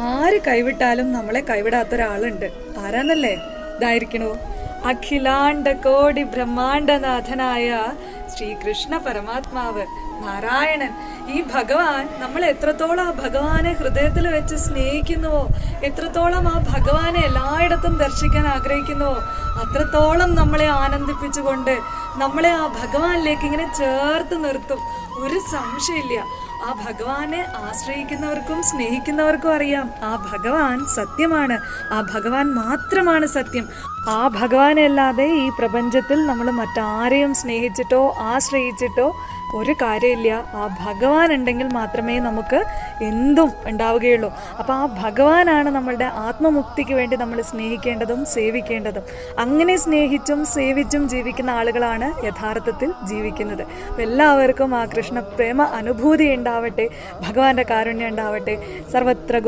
ആര് കൈവിട്ടാലും നമ്മളെ കൈവിടാത്ത ഒരാളുണ്ട്. ആരാന്നല്ലേ? ഇതായിരിക്കണോ, അഖിലാണ്ട കോടി ബ്രഹ്മാണ്ടനാഥനായ ശ്രീകൃഷ്ണ പരമാത്മാവ് നാരായണൻ. ഈ ഭഗവാൻ നമ്മൾ എത്രത്തോളം ആ ഭഗവാനെ ഹൃദയത്തിൽ വെച്ച് സ്നേഹിക്കുന്നുവോ, എത്രത്തോളം ആ ഭഗവാനെ എല്ലായിടത്തും ദർശിക്കാൻ ആഗ്രഹിക്കുന്നുവോ, അത്രത്തോളം നമ്മളെ ആനന്ദിപ്പിച്ചുകൊണ്ട് നമ്മളെ ആ ഭഗവാനിലേക്ക് ഇങ്ങനെ ചേർത്ത് നിർത്തും. ഒരു സംശയമില്ല, ആ ഭഗവാനെ ആശ്രയിക്കുന്നവർക്കും സ്നേഹിക്കുന്നവർക്കും അറിയാം ആ ഭഗവാൻ സത്യമാണ്, ആ ഭഗവാൻ മാത്രമാണ് സത്യം. ആ ഭഗവാനെ അല്ലാതെ ഈ പ്രപഞ്ചത്തിൽ നമ്മൾ മറ്റാരെയും സ്നേഹിച്ചിട്ടോ ആശ്രയിച്ചിട്ടോ ഒരു കാര്യമില്ല. ആ ഭഗവാൻ ഉണ്ടെങ്കിൽ മാത്രമേ നമുക്ക് എന്തും ഉണ്ടാവുകയുള്ളൂ. അപ്പോൾ ആ ഭഗവാനാണ് നമ്മളുടെ ആത്മമുക്തിക്ക് വേണ്ടി നമ്മൾ സ്നേഹിക്കേണ്ടതും സേവിക്കേണ്ടതും. അങ്ങനെ സ്നേഹിച്ചും സേവിച്ചും ജീവിക്കുന്ന ആളുകളാണ് യഥാർത്ഥത്തിൽ ജീവിക്കുന്നത്. അപ്പോൾ എല്ലാവർക്കും ആ കൃഷ്ണപ്രേമ അനുഭൂതി ഉണ്ടാവട്ടെ, ഭഗവാന്റെ കാരുണ്യം ഉണ്ടാവട്ടെ. സർവത്ര